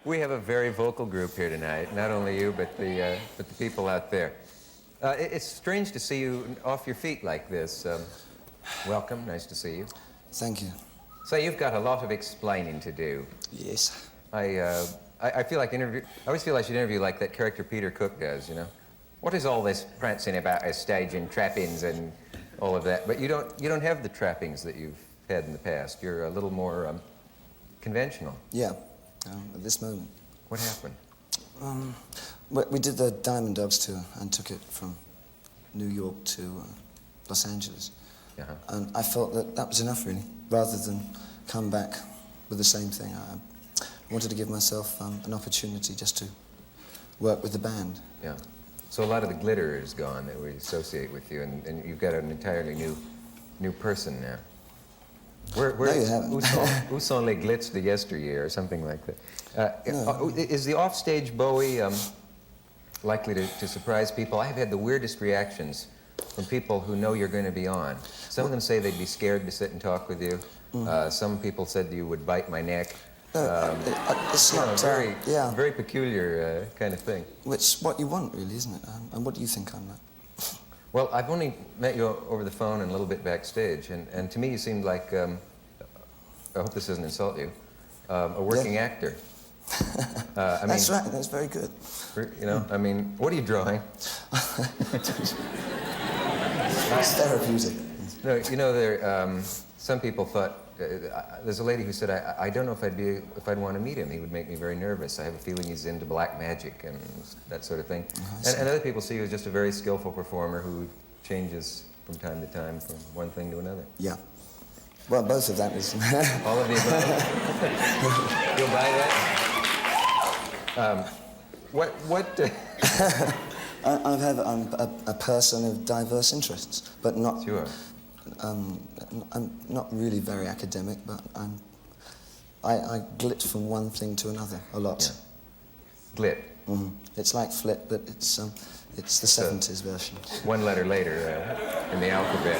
We have a very vocal group here tonight. Not only you, but the people out there. It's strange to see you off your feet like this. Welcome. Nice to see you. Thank you. So you've got a lot of explaining to do. Yes. I feel like I always feel I should interview like that character Peter Cook does. You know, what is all this prancing about a stage and trappings and all of that? But you don't have the trappings that you've had in the past. You're a little more conventional. Yeah. At this moment. What happened? We did the Diamond Dogs tour and took it from New York to Los Angeles. Uh-huh. And I felt that was enough, really, rather than come back with the same thing. I wanted to give myself an opportunity just to work with the band. Yeah. So a lot of the glitter is gone that we associate with you, and you've got an entirely new person now. No, you haven't. Où sont les glitz de yesteryear, or something like that. No. Is the offstage Bowie likely to surprise people? I have had the weirdest reactions from people who know you're going to be on. Some of them say they'd be scared to sit and talk with you. Some people said you would bite my neck. It's not very peculiar kind of thing. It's what you want, really, isn't it? And what do you think I'm like? Well, I've only met you over the phone and a little bit backstage, and to me you seemed like, I hope this doesn't insult you, a working actor. I mean, that's right, that's very good. You know, I mean, what are you drawing? It's therapeutic. No, you know, some people thought, there's a lady who said, I don't know if I'd want to meet him. He would make me very nervous. I have a feeling he's into black magic and that sort of thing. And other people see you as just a very skillful performer who changes from time to time from one thing to another. Yeah. Well, both of that is... All of the above? You'll buy that? I'm a person of diverse interests, but not... Sure. I'm not really very academic, but I glit from one thing to another a lot. Yeah. Glit. It's like flit, but it's the 70s version. One letter later in the alphabet.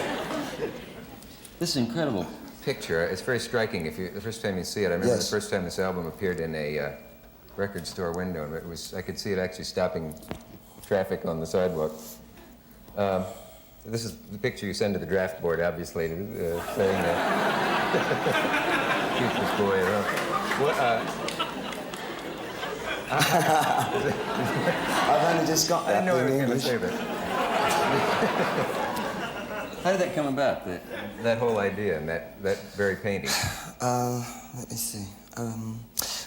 This is incredible. Picture. It's very striking. The first time you see it, I remember the first time this album appeared in a record store window, and I could see it actually stopping traffic on the sidewalk. This is the picture you send to the draft board, obviously, saying that. Keep this boy around. I've only just got that I know in you were going English. to say that. How did that come about? That whole idea and that very painting. Let me see.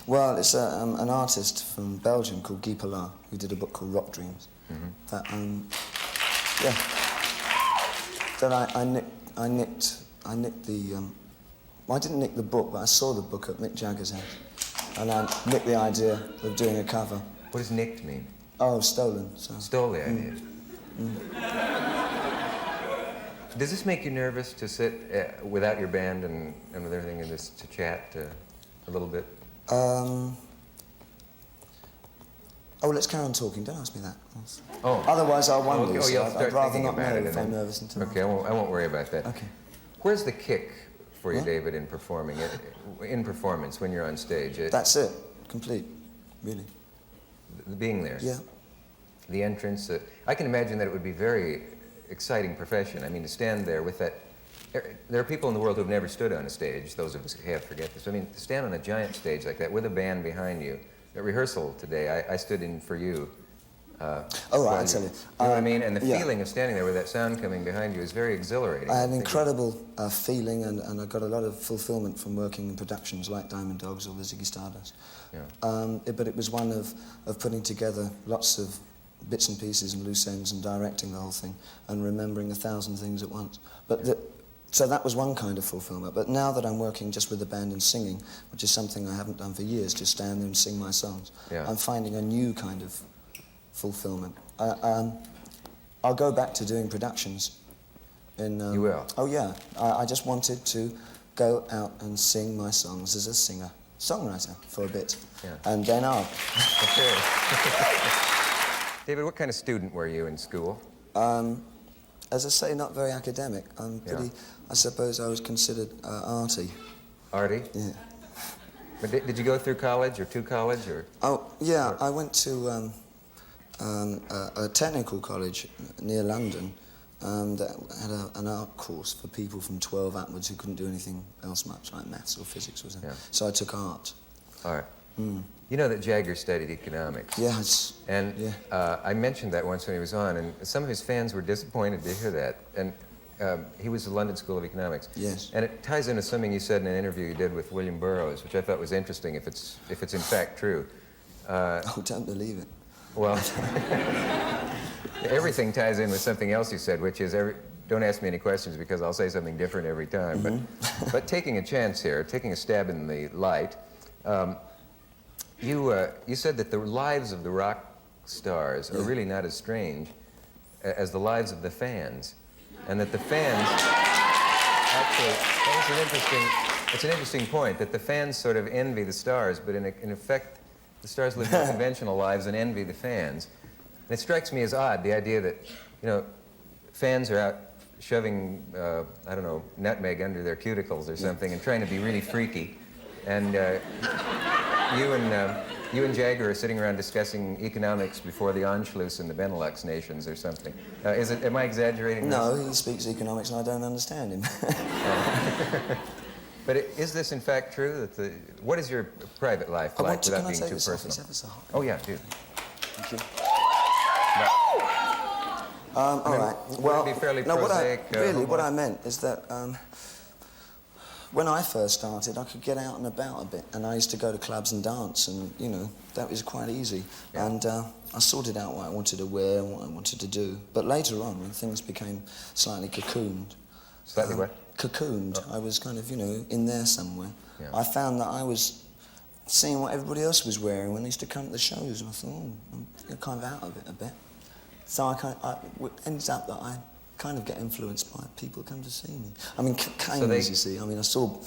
Well, it's an artist from Belgium called Guy Pollard who did a book called Rock Dreams. That yeah. That I nicked the. Well, I didn't nick the book, but I saw the book at Mick Jagger's house, and I nicked the idea of doing a cover. What does nicked mean? Oh, stolen. So. Stole the idea. Does this make you nervous to sit without your band and with everything in this to chat a little bit? Oh, let's carry on talking. Don't ask me that. Oh. Otherwise, I'll wonder. Okay. Oh, I'd rather not know if I'm nervous until. Okay, I won't worry about that. Okay. Where's the kick for you, David, in performing? In performance, when you're on stage? That's it. Complete. Really. Being there. Yeah. The entrance. I can imagine that it would be very exciting profession. I mean, to stand there with that. There are people in the world who've never stood on a stage. Those of us who have forget this. I mean, to stand on a giant stage like that with a band behind you. At rehearsal today, I stood in for you. Oh, right, I tell you. You know what I mean? And the feeling of standing there with that sound coming behind you is very exhilarating. I had an incredible feeling, and I got a lot of fulfillment from working in productions like Diamond Dogs or the Ziggy Stardust. Yeah. But it was one of putting together lots of bits and pieces and loose ends and directing the whole thing and remembering 1,000 things at once. So that was one kind of fulfillment. But now that I'm working just with the band and singing, which is something I haven't done for years, just stand there and sing my songs, I'm finding a new kind of fulfillment. I'll go back to doing productions. You will? Oh, yeah. I just wanted to go out and sing my songs as a singer-songwriter for a bit. Yeah. And then I'll... Okay. David, what kind of student were you in school? As I say, not very academic. I'm pretty... I suppose I was considered arty. Arty? Yeah. But did you go through college or to college or? Oh, yeah, I went to a technical college near London that had an art course for people from 12 upwards who couldn't do anything else much, like maths or physics or something. Yeah. So I took art. All right. You know that Jagger studied economics. Yes. And yeah. I mentioned that once when he was on, and some of his fans were disappointed to hear that. And he was at the London School of Economics. Yes. And it ties into something you said in an interview you did with William Burroughs, which I thought was interesting if it's in fact true. Oh, don't believe it. Well, everything ties in with something else you said, which is don't ask me any questions because I'll say something different every time. But taking a chance here, taking a stab in the light, you said that the lives of the rock stars are really not as strange as the lives of the fans, and that the fans actually, it's an interesting point, that the fans sort of envy the stars, but in effect, the stars live more conventional lives and envy the fans. And it strikes me as odd, the idea that, fans are out shoving, I don't know, nutmeg under their cuticles or something and trying to be really freaky. And you and Jagger are sitting around discussing economics before the Anschluss and the Benelux nations or something. Am I exaggerating? No, he speaks economics and I don't understand him. But is this in fact true? What is your private life like without being too personal? It's ever so hot. Oh yeah, do. Thank you. All right. Well, be fairly no, prosaic, what I meant is that when I first started, I could get out and about a bit, and I used to go to clubs and dance, and that was quite easy. Yeah. And I sorted out what I wanted to wear and what I wanted to do. But later on, when things became slightly cocooned, Slightly what? Cocooned. Oh. I was kind of, in there somewhere. Yeah. I found that I was seeing what everybody else was wearing when they used to come to the shows, and I thought, I'm kind of out of it a bit. So it ends up that I kind of get influenced by people who come to see me. I mean, canes, you see. I mean, I saw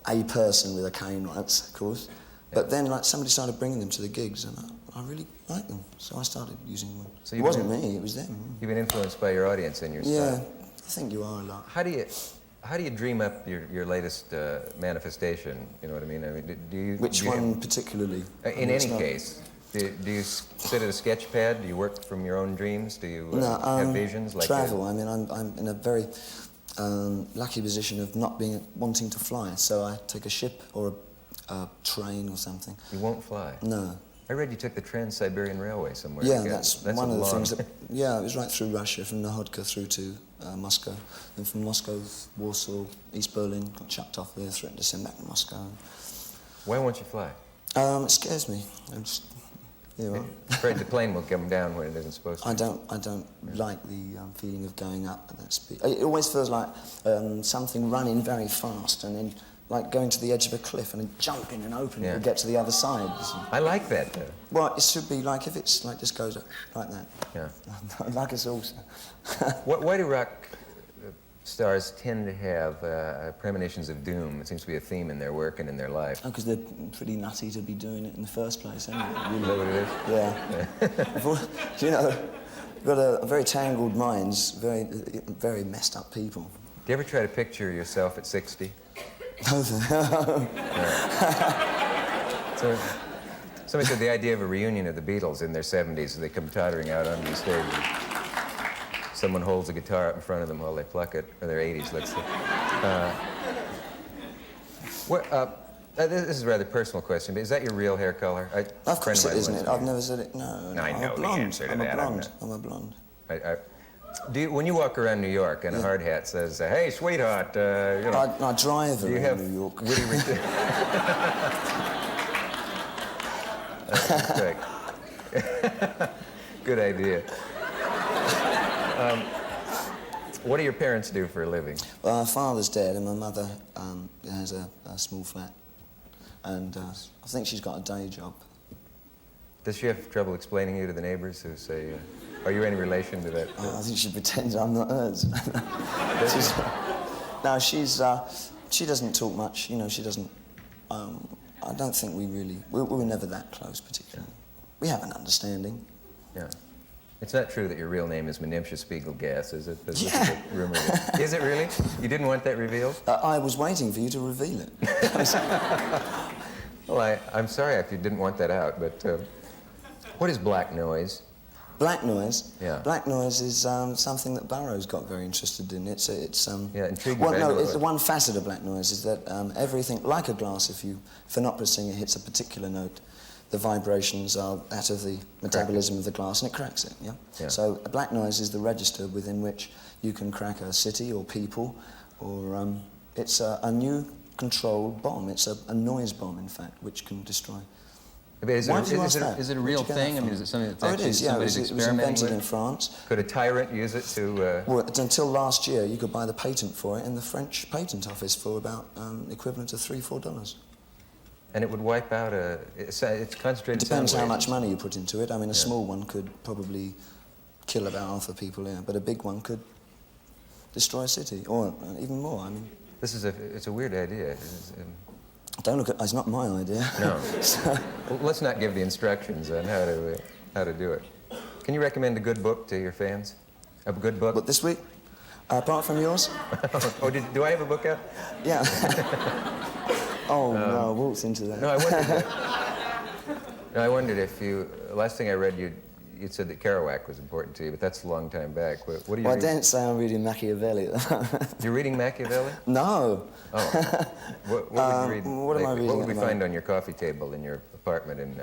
a person with a cane once, of course, but then somebody started bringing them to the gigs, and I really liked them, so I started using one. So it wasn't me, it was them. You've been influenced by your audience and your Yeah, style. I think you are a lot. How do you dream up your latest manifestation? You know what I mean? Do you? Which one particularly? In any case, do you sit at a sketch pad? Do you work from your own dreams? Do you have visions? Travel. I mean, I'm in a very lucky position of not wanting to fly, so I take a ship or a train or something. You won't fly? No. I read you took the Trans-Siberian Railway somewhere. Yeah, that's one of the things that... trip. Yeah, it was right through Russia, from Nahodka through to Moscow. Then from Moscow, Warsaw, East Berlin, got chucked off there, threatened to send back to Moscow. Why won't you fly? It scares me. I'm just... Afraid the plane will come down when it isn't supposed to. I don't like the feeling of going up at that speed. It always feels like something running very fast and then like going to the edge of a cliff and then jumping and opening to get to the other side. I like that, though. Well, it should be like if it's like just goes like that. Yeah. Like us all. Why do rock stars tend to have premonitions of doom? It seems to be a theme in their work and in their life. Oh, because they're pretty nutty to be doing it in the first place, anyway. Is that what it is? Yeah. Got a very tangled minds, very, very messed up people. Do you ever try to picture yourself at 60? No. So, somebody said the idea of a reunion of the Beatles in their 70s, they come tottering out onto the stage. Someone holds a guitar up in front of them while they pluck it, or their 80s, let's say. This is a rather personal question, but is that your real hair color? Of course it isn't. I've never said it. No. I know the answer to that. I'm a blonde. When you walk around New York and a hard hat says, "Hey, sweetheart," I drive around New York. Witty Good idea. What do your parents do for a living? Well, my father's dead, and my mother has a small flat, and I think she's got a day job. Does she have trouble explaining you to the neighbors who say, "Are you any relation to that?" I think she pretends I'm not hers. She doesn't talk much. She doesn't. I don't think we were never that close, particularly. We have an understanding. Yeah. It's not true that your real name is Menimsha Spiegelgas, is it? Yeah. Rumor. Is it really? You didn't want that revealed? I was waiting for you to reveal it. Well, I'm sorry if you didn't want that out, but what is black noise? Black noise? Yeah. Black noise is something that Burroughs got very interested in. It's Yeah, intriguing. well, no, it's one facet of black noise is that everything, like a glass, if an opera singer hits a particular note, the vibrations are that of the metabolism of the glass, and it cracks it, yeah? So black noise is the register within which you can crack a city or people, or it's a new controlled bomb. It's a noise bomb, in fact, which can destroy. Is Why did you ask that? it a real thing? I mean, is it something that's Oh, it actually is, yeah. somebody's It was experimenting invented in with? France. Could a tyrant use it to... Well, until last year, you could buy the patent for it in the French patent office for about equivalent to $3-4. And it would wipe out it's concentrated. It depends sound how waves. much money you put into it. I mean, a small one could probably kill about half the people here, but a big one could destroy a city, or even more. I mean, It's a weird idea. don't look at. It's not my idea. No. So, Well, let's not give the instructions on how to do it. Can you recommend a good book to your fans? A good book? but this week, apart from yours, Oh, do I have a book out? yeah. Oh no, I walked into that. No, I wondered. No, I wondered if you. Last thing I read, you said that Kerouac was important to you, but that's a long time back. What do you Well, I read? didn't say I'm reading Machiavelli at the moment. You're reading Machiavelli? No. Oh. What would you read? what am I reading What would at we the find moment? on your coffee table in your apartment in?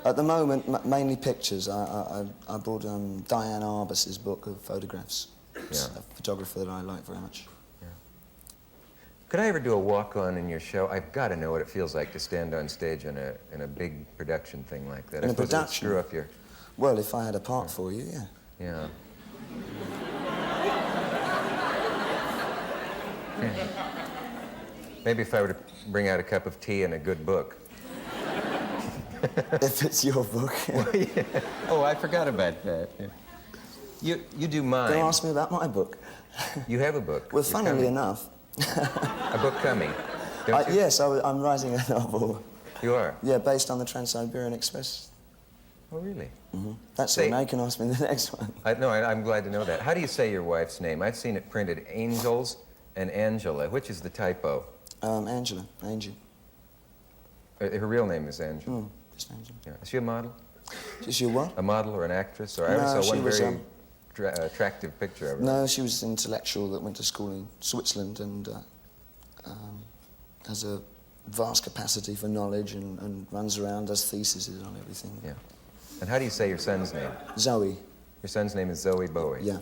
At the moment, mainly pictures. I bought Diane Arbus's book of photographs. It's Yeah. a photographer that I like very much. Could I ever do a walk-on in your show? I've got to know what it feels like to stand on stage in a big production thing like that. In I a suppose it would production? screw up your. Well, if I had a part for you, yeah. Yeah. Maybe if I were to bring out a cup of tea and a good book. If it's your book. Oh, I forgot about that. Yeah. You do mine. Don't ask me about my book. You have a book. Well, You're funnily coming. enough, A book coming. Don't you? yes, I'm writing a novel. You are? Yeah, based on the Trans-Siberian Express. Oh, really? That's Say- it. Now you can ask me the next one. I'm glad to know that. How do you say your wife's name? I've seen it printed Angels and Angela. Which is the typo? Angela, Angie. Her real name is Angela. Just Angela. Yeah. Is she a model? Is she what? A model or an actress? Or I No, only saw she one was, very attractive picture of her. No, she was an intellectual that went to school in Switzerland and has a vast capacity for knowledge and runs around, does theses on everything. Yeah. And how do you say your son's name? Zoe, Your son's name is Zoe Bowie. yeah.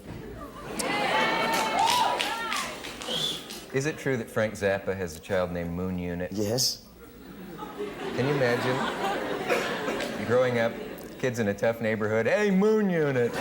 Is it true that Frank Zappa has a child named Moon Unit? Yes. Can you imagine? Growing up, kids in a tough neighborhood, hey, Moon Unit.